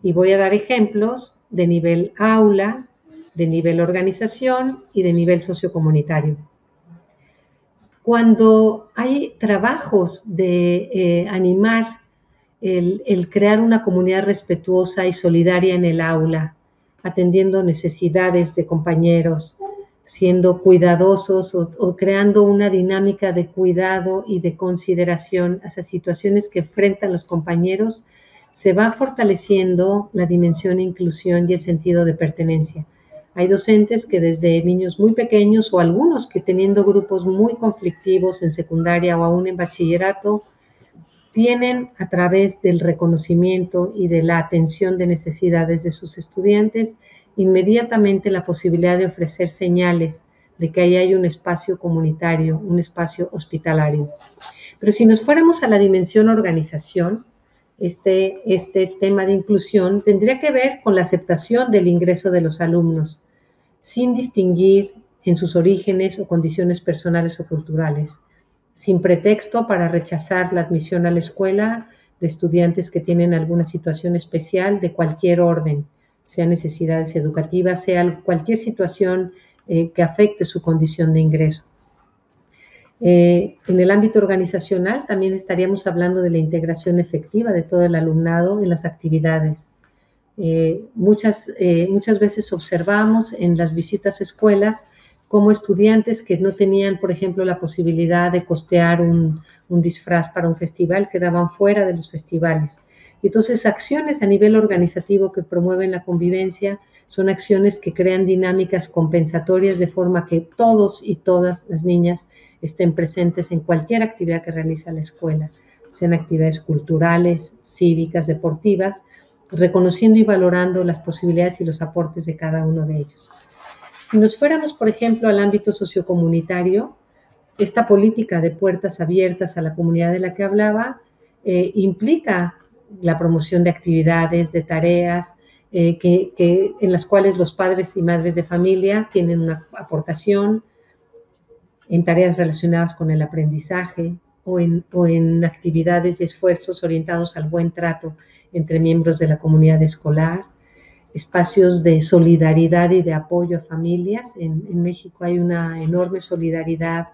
Y voy a dar ejemplos de nivel aula, de nivel organización y de nivel sociocomunitario. Cuando hay trabajos de animar el crear una comunidad respetuosa y solidaria en el aula, atendiendo necesidades de compañeros, siendo cuidadosos o creando una dinámica de cuidado y de consideración hacia situaciones que enfrentan los compañeros, se va fortaleciendo la dimensión de inclusión y el sentido de pertenencia. Hay docentes que desde niños muy pequeños o algunos que teniendo grupos muy conflictivos en secundaria o aún en bachillerato, tienen a través del reconocimiento y de la atención de necesidades de sus estudiantes inmediatamente la posibilidad de ofrecer señales de que ahí hay un espacio comunitario, un espacio hospitalario. Pero si nos fuéramos a la dimensión organización, este tema de inclusión tendría que ver con la aceptación del ingreso de los alumnos, sin distinguir en sus orígenes o condiciones personales o culturales, sin pretexto para rechazar la admisión a la escuela de estudiantes que tienen alguna situación especial de cualquier orden, sea necesidades educativas, sea cualquier situación que afecte su condición de ingreso. En el ámbito organizacional también estaríamos hablando de la integración efectiva de todo el alumnado en las actividades. Muchas veces observamos en las visitas a escuelas como estudiantes que no tenían, por ejemplo, la posibilidad de costear un disfraz para un festival quedaban fuera de los festivales. Entonces, acciones a nivel organizativo que promueven la convivencia son acciones que crean dinámicas compensatorias de forma que todos y todas las niñas estén presentes en cualquier actividad que realiza la escuela, sean actividades culturales, cívicas, deportivas, reconociendo y valorando las posibilidades y los aportes de cada uno de ellos. Si nos fuéramos, por ejemplo, al ámbito sociocomunitario, esta política de puertas abiertas a la comunidad de la que hablaba implica la promoción de actividades, de tareas, en las cuales los padres y madres de familia tienen una aportación en tareas relacionadas con el aprendizaje o en actividades y esfuerzos orientados al buen trato entre miembros de la comunidad escolar, espacios de solidaridad y de apoyo a familias. En México hay una enorme solidaridad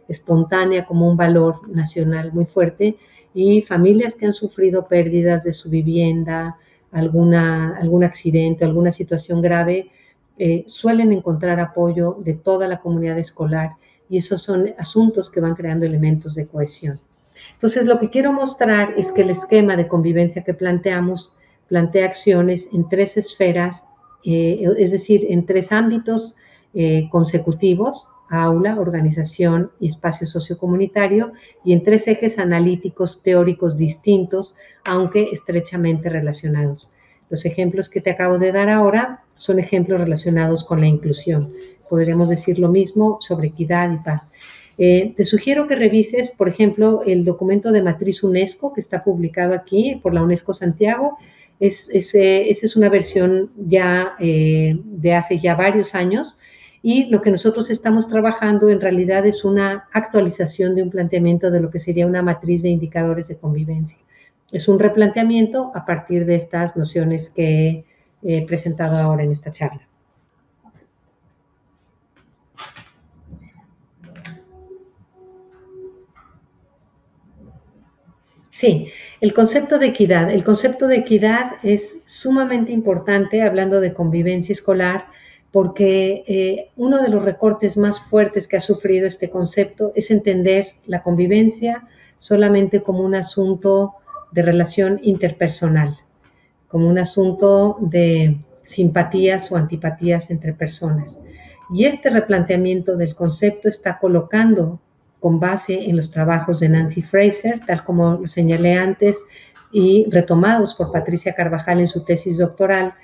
espontánea como un valor nacional muy fuerte y familias que han sufrido pérdidas de su vivienda, algún accidente, alguna situación grave, suelen encontrar apoyo de toda la comunidad escolar y esos son asuntos que van creando elementos de cohesión. Entonces, lo que quiero mostrar es que el esquema de convivencia que planteamos plantea acciones en tres esferas, es decir, en tres ámbitos consecutivos, aula, organización y espacio sociocomunitario, y en tres ejes analíticos teóricos distintos, aunque estrechamente relacionados. Los ejemplos que te acabo de dar ahora son ejemplos relacionados con la inclusión. Podríamos decir lo mismo sobre equidad y paz. Te sugiero que revises, por ejemplo, el documento de matriz UNESCO que está publicado aquí por la UNESCO Santiago. Esa es una versión ya de hace ya varios años y lo que nosotros estamos trabajando en realidad es una actualización de un planteamiento de lo que sería una matriz de indicadores de convivencia. Es un replanteamiento a partir de estas nociones que he presentado ahora en esta charla. Sí, el concepto de equidad. El concepto de equidad es sumamente importante hablando de convivencia escolar porque uno de los recortes más fuertes que ha sufrido este concepto es entender la convivencia solamente como un asunto de relación interpersonal, como un asunto de simpatías o antipatías entre personas. Y este replanteamiento del concepto está colocando, con base en los trabajos de Nancy Fraser, tal como lo señalé antes, y retomados por Patricia Carvajal en su tesis doctoral,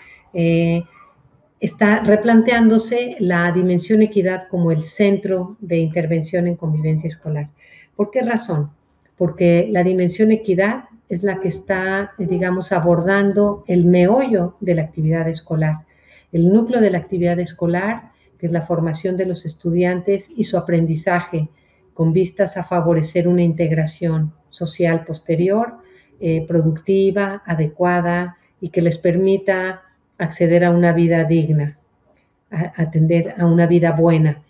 está replanteándose la dimensión equidad como el centro de intervención en convivencia escolar. ¿Por qué razón? Porque la dimensión equidad es la que está, digamos, abordando el meollo de la actividad escolar, el núcleo de la actividad escolar, que es la formación de los estudiantes y su aprendizaje, con vistas a favorecer una integración social posterior, productiva, adecuada y que les permita acceder a una vida digna, a atender a una vida buena.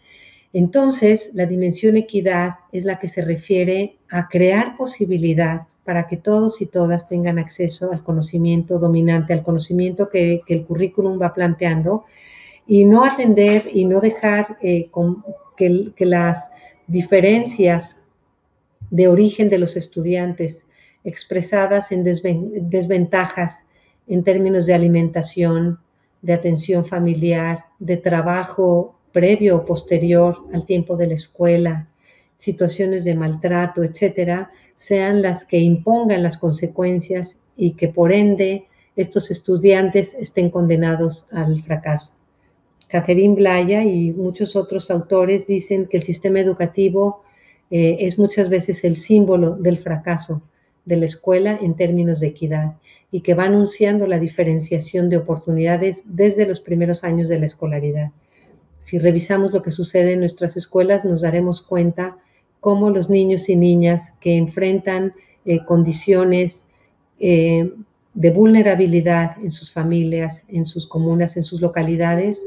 Entonces, la dimensión equidad es la que se refiere a crear posibilidad para que todos y todas tengan acceso al conocimiento dominante, al conocimiento que el currículum va planteando, y no atender y no dejar que las diferencias de origen de los estudiantes expresadas en desventajas en términos de alimentación, de atención familiar, de trabajo previo o posterior al tiempo de la escuela, situaciones de maltrato, etcétera, sean las que impongan las consecuencias y que por ende estos estudiantes estén condenados al fracaso. Catherine Blaya y muchos otros autores dicen que el sistema educativo es muchas veces el símbolo del fracaso de la escuela en términos de equidad y que va anunciando la diferenciación de oportunidades desde los primeros años de la escolaridad. Si revisamos lo que sucede en nuestras escuelas, nos daremos cuenta cómo los niños y niñas que enfrentan condiciones de vulnerabilidad en sus familias, en sus comunas, en sus localidades,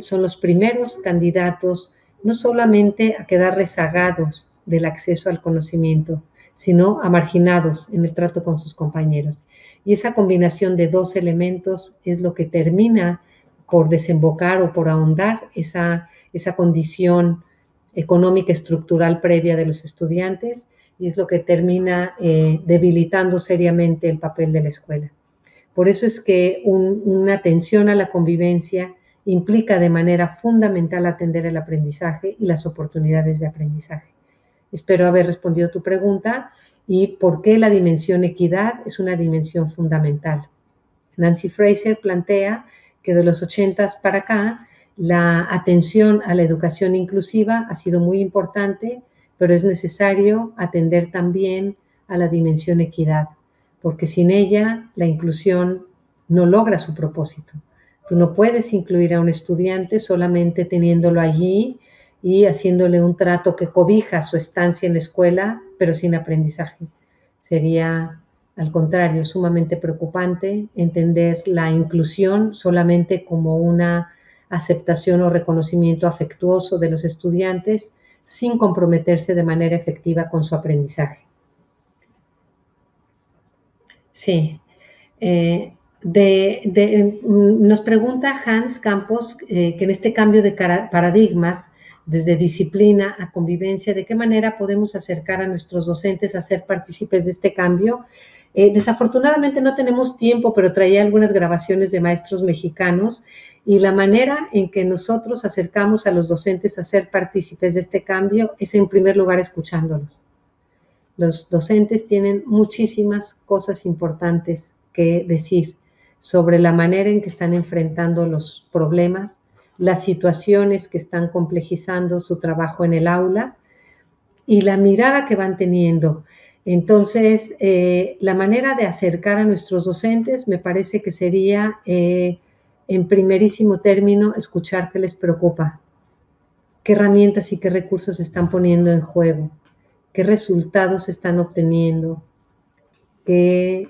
son los primeros candidatos no solamente a quedar rezagados del acceso al conocimiento, sino a marginados en el trato con sus compañeros. Y esa combinación de dos elementos es lo que termina por desembocar o por ahondar esa condición económica estructural previa de los estudiantes y es lo que termina debilitando seriamente el papel de la escuela. Por eso es que una atención a la convivencia implica de manera fundamental atender el aprendizaje y las oportunidades de aprendizaje. Espero haber respondido a tu pregunta y por qué la dimensión equidad es una dimensión fundamental. Nancy Fraser plantea que de los 80s para acá, la atención a la educación inclusiva ha sido muy importante, pero es necesario atender también a la dimensión equidad, porque sin ella la inclusión no logra su propósito. Tú no puedes incluir a un estudiante solamente teniéndolo allí y haciéndole un trato que cobija su estancia en la escuela, pero sin aprendizaje. Sería, al contrario, sumamente preocupante entender la inclusión solamente como una aceptación o reconocimiento afectuoso de los estudiantes sin comprometerse de manera efectiva con su aprendizaje. Sí. Nos pregunta Hans Campos que en este cambio de paradigmas, desde disciplina a convivencia, ¿de qué manera podemos acercar a nuestros docentes a ser partícipes de este cambio? Desafortunadamente no tenemos tiempo, pero traía algunas grabaciones de maestros mexicanos y la manera en que nosotros acercamos a los docentes a ser partícipes de este cambio es en primer lugar escuchándolos. Los docentes tienen muchísimas cosas importantes que decir sobre la manera en que están enfrentando los problemas, las situaciones que están complejizando su trabajo en el aula y la mirada que van teniendo. Entonces, la manera de acercar a nuestros docentes me parece que sería, en primerísimo término, escuchar qué les preocupa, qué herramientas y qué recursos están poniendo en juego, qué resultados están obteniendo, qué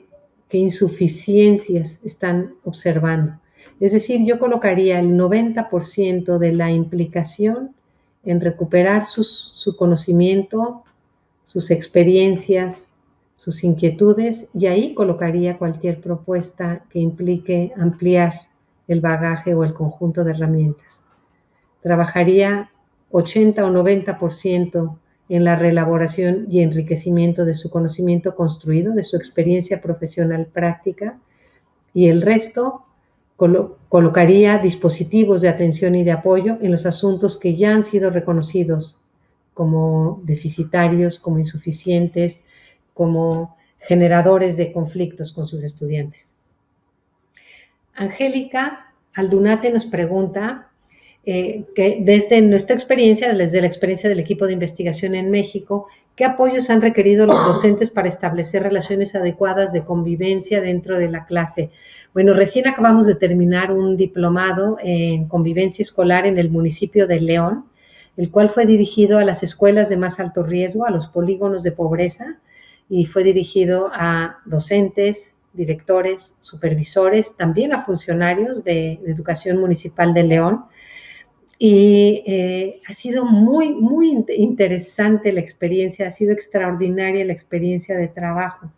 insuficiencias están observando. Es decir, yo colocaría el 90% de la implicación en recuperar su conocimiento, sus experiencias, sus inquietudes, y ahí colocaría cualquier propuesta que implique ampliar el bagaje o el conjunto de herramientas. Trabajaría 80 o 90% en la reelaboración y enriquecimiento de su conocimiento construido, de su experiencia profesional práctica, y el resto colocaría dispositivos de atención y de apoyo en los asuntos que ya han sido reconocidos como deficitarios, como insuficientes, como generadores de conflictos con sus estudiantes. Angélica Aldunate nos pregunta que desde nuestra experiencia, desde la experiencia del equipo de investigación en México, ¿qué apoyos han requerido los docentes para establecer relaciones adecuadas de convivencia dentro de la clase? Bueno, recién acabamos de terminar un diplomado en convivencia escolar en el municipio de León, el cual fue dirigido a las escuelas de más alto riesgo, a los polígonos de pobreza, y fue dirigido a docentes, directores, supervisores, también a funcionarios de Educación Municipal de León. Y ha sido muy interesante la experiencia, ha sido extraordinaria la experiencia de trabajo.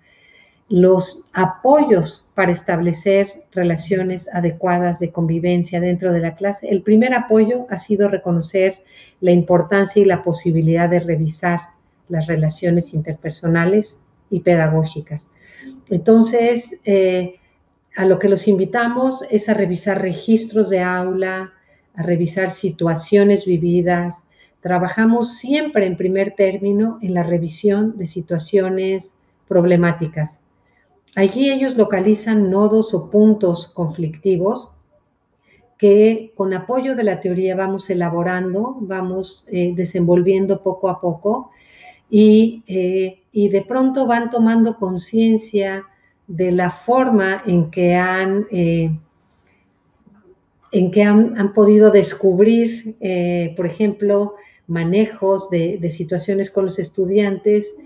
Los apoyos para establecer relaciones adecuadas de convivencia dentro de la clase. El primer apoyo ha sido reconocer la importancia y la posibilidad de revisar las relaciones interpersonales y pedagógicas. Entonces, a lo que los invitamos es a revisar registros de aula, a revisar situaciones vividas. Trabajamos siempre en primer término en la revisión de situaciones problemáticas. Allí ellos localizan nodos o puntos conflictivos que con apoyo de la teoría vamos elaborando, vamos desenvolviendo poco a poco y de pronto van tomando conciencia de la forma en que han podido descubrir, por ejemplo, manejos de situaciones con los estudiantes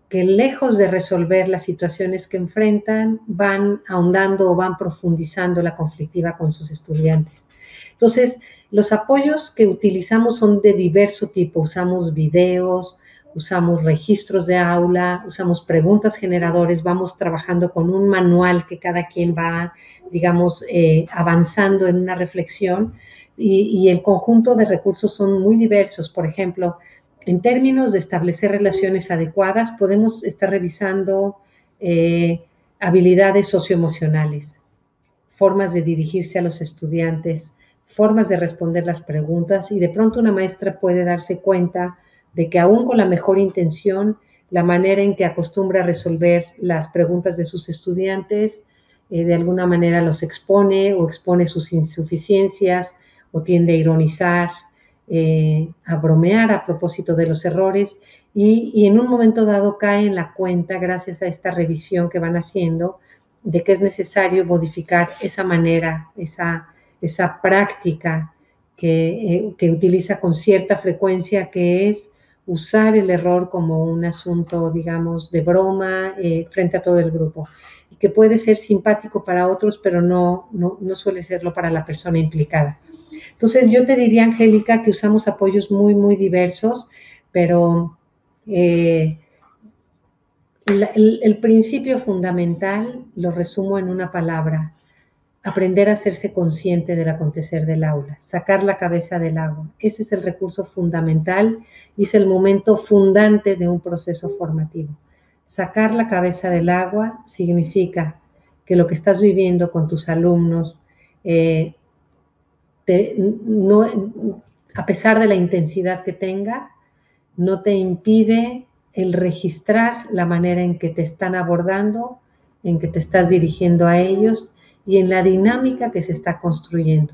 que lejos de resolver las situaciones que enfrentan, van ahondando o van profundizando la conflictiva con sus estudiantes. Entonces, los apoyos que utilizamos son de diverso tipo. Usamos videos, usamos registros de aula, usamos preguntas generadores, vamos trabajando con un manual que cada quien va, digamos, avanzando en una reflexión, y el conjunto de recursos son muy diversos. Por ejemplo, en términos de establecer relaciones adecuadas, podemos estar revisando habilidades socioemocionales, formas de dirigirse a los estudiantes, formas de responder las preguntas, y de pronto una maestra puede darse cuenta de que aún con la mejor intención, la manera en que acostumbra a resolver las preguntas de sus estudiantes, de alguna manera los expone o expone sus insuficiencias o tiende a ironizar, a bromear a propósito de los errores, y en un momento dado cae en la cuenta, gracias a esta revisión que van haciendo, de que es necesario modificar esa manera, esa práctica que utiliza con cierta frecuencia, que es usar el error como un asunto, digamos, de broma frente a todo el grupo, y que puede ser simpático para otros, pero no suele serlo para la persona implicada. Entonces, yo te diría, Angélica, que usamos apoyos muy diversos, pero el principio fundamental lo resumo en una palabra: aprender a hacerse consciente del acontecer del aula, sacar la cabeza del agua. Ese es el recurso fundamental y es el momento fundante de un proceso formativo. Sacar la cabeza del agua significa que lo que estás viviendo con tus alumnos, a pesar de la intensidad que tenga, no te impide el registrar la manera en que te están abordando, en que te estás dirigiendo a ellos y en la dinámica que se está construyendo.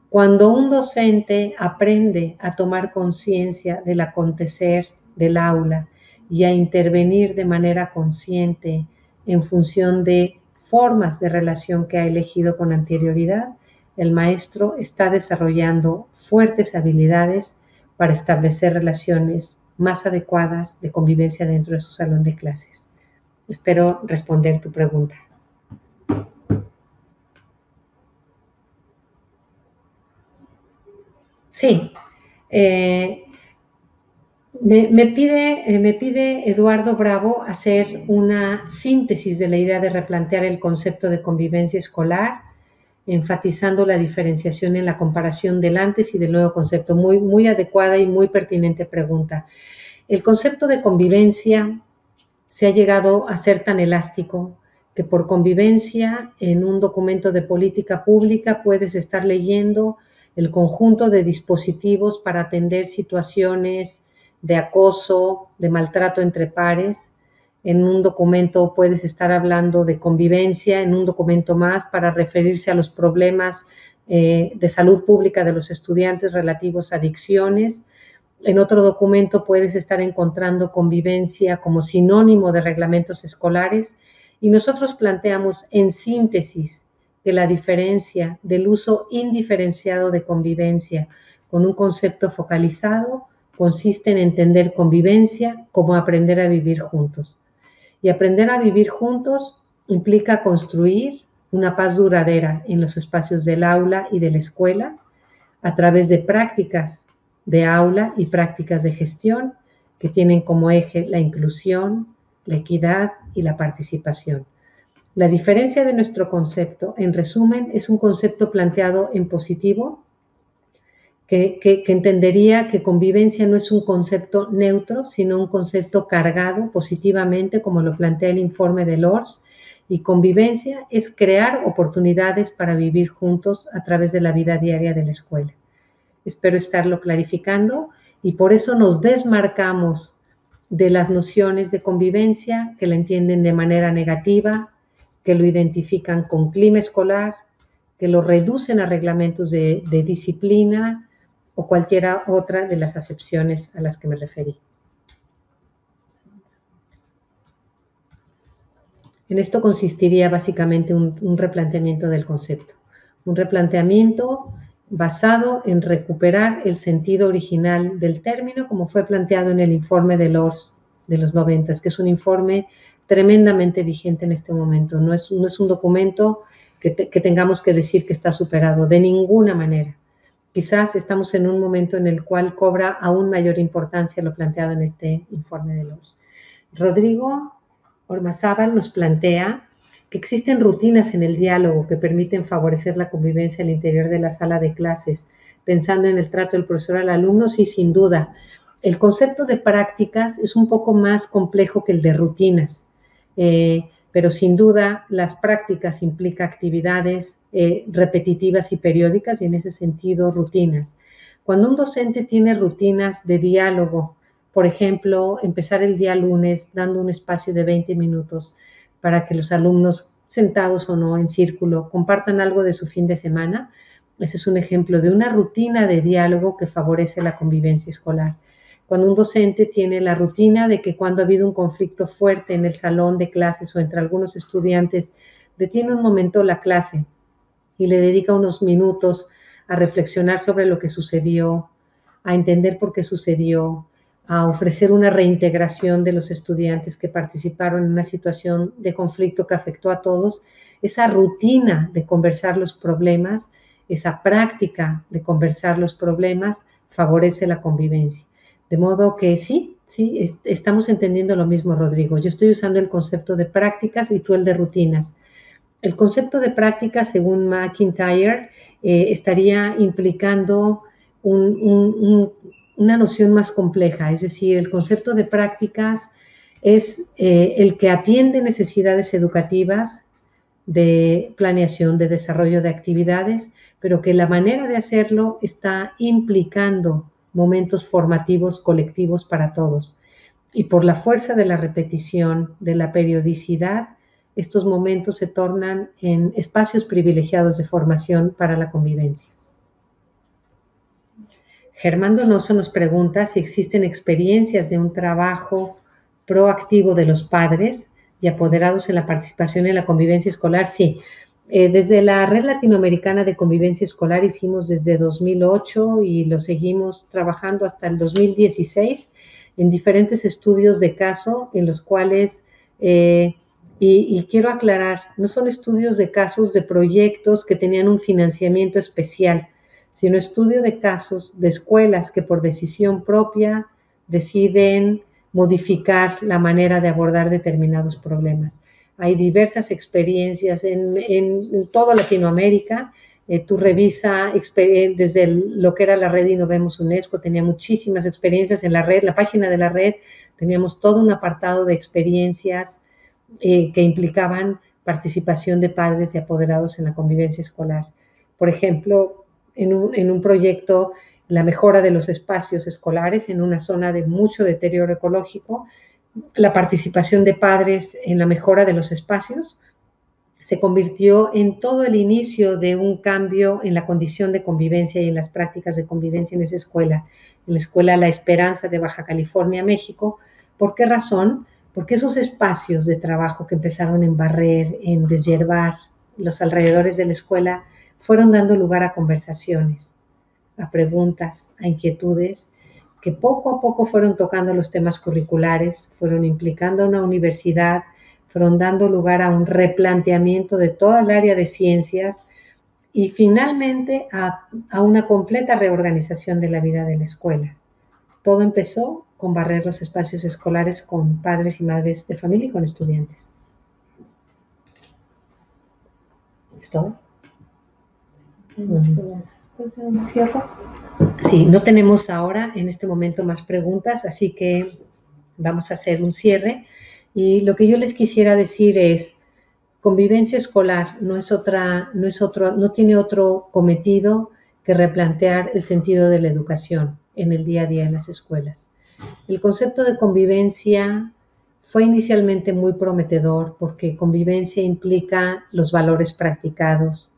Cuando un docente aprende a tomar conciencia del acontecer del aula y a intervenir de manera consciente en función de formas de relación que ha elegido con anterioridad, el maestro está desarrollando fuertes habilidades para establecer relaciones más adecuadas de convivencia dentro de su salón de clases. Espero responder tu pregunta. Sí. Me pide Eduardo Bravo hacer una síntesis de la idea de replantear el concepto de convivencia escolar, enfatizando la diferenciación en la comparación del antes y del nuevo concepto. Muy, muy adecuada y muy pertinente pregunta. El concepto de convivencia se ha llegado a ser tan elástico que por convivencia en un documento de política pública puedes estar leyendo el conjunto de dispositivos para atender situaciones de acoso, de maltrato entre pares. En un documento puedes estar hablando de convivencia, en un documento más para referirse a los problemas de salud pública de los estudiantes relativos a adicciones. En otro documento puedes estar encontrando convivencia como sinónimo de reglamentos escolares y nosotros planteamos en síntesis que la diferencia del uso indiferenciado de convivencia con un concepto focalizado consiste en entender convivencia como aprender a vivir juntos. Y aprender a vivir juntos implica construir una paz duradera en los espacios del aula y de la escuela a través de prácticas de aula y prácticas de gestión que tienen como eje la inclusión, la equidad y la participación. La diferencia de nuestro concepto, en resumen, es un concepto planteado en positivo, que entendería que convivencia no es un concepto neutro, sino un concepto cargado positivamente, como lo plantea el informe de Lors, y convivencia es crear oportunidades para vivir juntos a través de la vida diaria de la escuela. Espero estarlo clarificando y por eso nos desmarcamos de las nociones de convivencia que la entienden de manera negativa, que lo identifican con clima escolar, que lo reducen a reglamentos de disciplina o cualquiera otra de las acepciones a las que me referí. En esto consistiría básicamente un replanteamiento del concepto, un replanteamiento basado en recuperar el sentido original del término como fue planteado en el informe de Lors de los 90, que es un informe tremendamente vigente en este momento. No es un documento que tengamos que decir que está superado, de ninguna manera. Quizás estamos en un momento en el cual cobra aún mayor importancia lo planteado en este informe de Lors. Rodrigo Ormazábal nos plantea que existen rutinas en el diálogo que permiten favorecer la convivencia al interior de la sala de clases, pensando en el trato del profesor al alumno, sí, sin duda. El concepto de prácticas es un poco más complejo que el de rutinas, pero sin duda las prácticas implican actividades repetitivas y periódicas y en ese sentido rutinas. Cuando un docente tiene rutinas de diálogo, por ejemplo, empezar el día lunes dando un espacio de 20 minutos para que los alumnos, sentados o no en círculo, compartan algo de su fin de semana. Ese es un ejemplo de una rutina de diálogo que favorece la convivencia escolar. Cuando un docente tiene la rutina de que cuando ha habido un conflicto fuerte en el salón de clases o entre algunos estudiantes, detiene un momento la clase y le dedica unos minutos a reflexionar sobre lo que sucedió, a entender por qué sucedió, a ofrecer una reintegración de los estudiantes que participaron en una situación de conflicto que afectó a todos, esa rutina de conversar los problemas, esa práctica de conversar los problemas favorece la convivencia. De modo que sí, estamos entendiendo lo mismo, Rodrigo. Yo estoy usando el concepto de prácticas y tú el de rutinas. El concepto de prácticas, según McIntyre, estaría implicando una noción más compleja, es decir, el concepto de prácticas es el que atiende necesidades educativas de planeación, de desarrollo de actividades, pero que la manera de hacerlo está implicando momentos formativos colectivos para todos. Y por la fuerza de la repetición, de la periodicidad, estos momentos se tornan en espacios privilegiados de formación para la convivencia. Germán Donoso nos pregunta si existen experiencias de un trabajo proactivo de los padres y apoderados en la participación en la convivencia escolar. Sí, desde la Red Latinoamericana de Convivencia Escolar hicimos desde 2008 y lo seguimos trabajando hasta el 2016 en diferentes estudios de caso en los cuales, y quiero aclarar, no son estudios de casos de proyectos que tenían un financiamiento especial, sino estudio de casos de escuelas que por decisión propia deciden modificar la manera de abordar determinados problemas. Hay diversas experiencias en toda Latinoamérica. Tú revisa desde lo que era la red Innovemos UNESCO, tenía muchísimas experiencias en la red, la página de la red, teníamos todo un apartado de experiencias que implicaban participación de padres y apoderados en la convivencia escolar. Por ejemplo, en un proyecto, la mejora de los espacios escolares en una zona de mucho deterioro ecológico, la participación de padres en la mejora de los espacios se convirtió en todo el inicio de un cambio en la condición de convivencia y en las prácticas de convivencia en esa escuela, en la escuela La Esperanza de Baja California, México. ¿Por qué razón? Porque esos espacios de trabajo que empezaron en barrer, en deshiervar los alrededores de la escuela, fueron dando lugar a conversaciones, a preguntas, a inquietudes, que poco a poco fueron tocando los temas curriculares, fueron implicando a una universidad, fueron dando lugar a un replanteamiento de toda el área de ciencias y finalmente a una completa reorganización de la vida de la escuela. Todo empezó con barrer los espacios escolares con padres y madres de familia y con estudiantes. ¿Es todo? Sí, no tenemos ahora en este momento más preguntas, así que vamos a hacer un cierre. Y lo que yo les quisiera decir es, convivencia escolar no tiene otro cometido que replantear el sentido de la educación en el día a día en las escuelas. El concepto de convivencia fue inicialmente muy prometedor porque convivencia implica los valores practicados,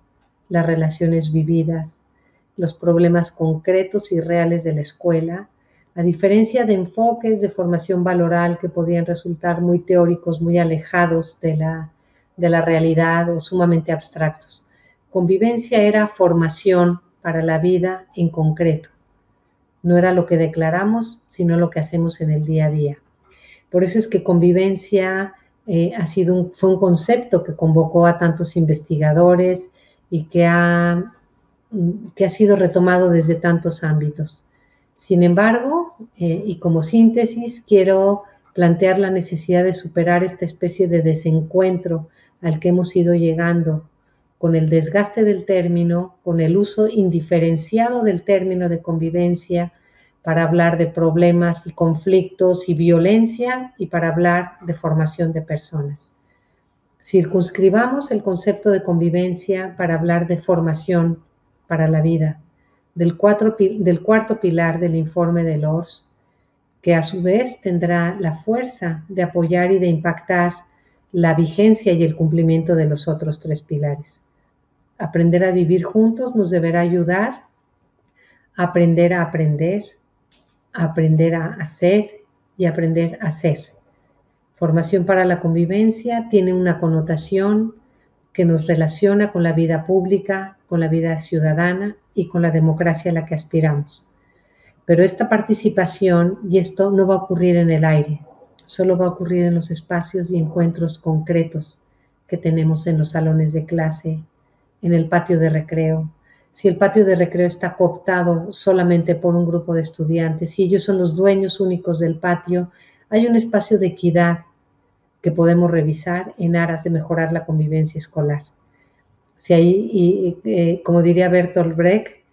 las relaciones vividas, los problemas concretos y reales de la escuela, a diferencia de enfoques de formación valoral que podían resultar muy teóricos, muy alejados de la realidad o sumamente abstractos. Convivencia era formación para la vida en concreto. No era lo que declaramos, sino lo que hacemos en el día a día. Por eso es que convivencia fue un concepto que convocó a tantos investigadores y que ha sido retomado desde tantos ámbitos. Sin embargo, y como síntesis, quiero plantear la necesidad de superar esta especie de desencuentro al que hemos ido llegando con el desgaste del término, con el uso indiferenciado del término de convivencia para hablar de problemas y conflictos y violencia y para hablar de formación de personas. Circunscribamos el concepto de convivencia para hablar de formación para la vida, del cuarto pilar del informe de Loors, que a su vez tendrá la fuerza de apoyar y de impactar la vigencia y el cumplimiento de los otros tres pilares. Aprender a vivir juntos nos deberá ayudar a aprender a aprender, a aprender a hacer y aprender a ser. Formación para la convivencia tiene una connotación que nos relaciona con la vida pública, con la vida ciudadana y con la democracia a la que aspiramos. Pero esta participación y esto no va a ocurrir en el aire, solo va a ocurrir en los espacios y encuentros concretos que tenemos en los salones de clase, en el patio de recreo. Si el patio de recreo está cooptado solamente por un grupo de estudiantes y ellos son los dueños únicos del patio, hay un espacio de equidad que podemos revisar en aras de mejorar la convivencia escolar. Si ahí, como diría Bertolt Brecht,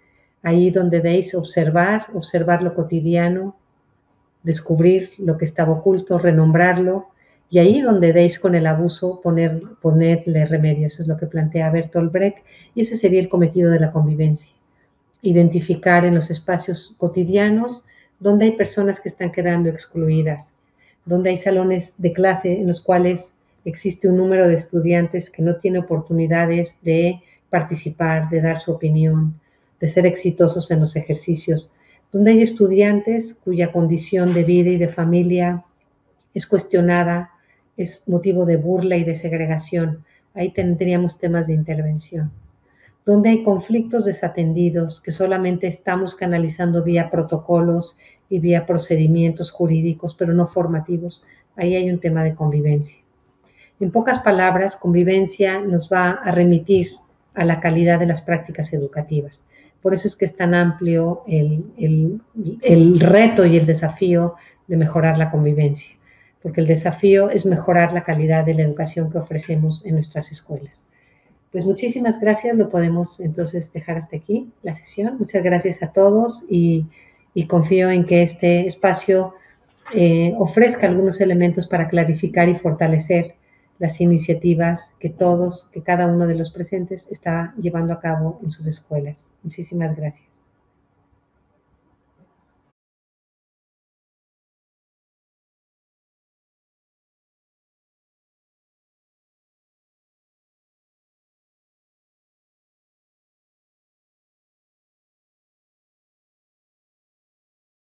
ahí donde deis observar lo cotidiano, descubrir lo que estaba oculto, renombrarlo, y ahí donde deis con el abuso, ponerle remedio. Eso es lo que plantea Bertolt Brecht, y ese sería el cometido de la convivencia. Identificar en los espacios cotidianos donde hay personas que están quedando excluidas, donde hay salones de clase en los cuales existe un número de estudiantes que no tiene oportunidades de participar, de dar su opinión, de ser exitosos en los ejercicios, donde hay estudiantes cuya condición de vida y de familia es cuestionada, es motivo de burla y de segregación. Ahí tendríamos temas de intervención. Donde hay conflictos desatendidos que solamente estamos canalizando vía protocolos y vía procedimientos jurídicos, pero no formativos, ahí hay un tema de convivencia. En pocas palabras, convivencia nos va a remitir a la calidad de las prácticas educativas. Por eso es que es tan amplio el reto y el desafío de mejorar la convivencia, porque el desafío es mejorar la calidad de la educación que ofrecemos en nuestras escuelas. Pues muchísimas gracias, lo podemos entonces dejar hasta aquí la sesión. Muchas gracias a todos y confío en que este espacio ofrezca algunos elementos para clarificar y fortalecer las iniciativas que cada uno de los presentes está llevando a cabo en sus escuelas. Muchísimas gracias.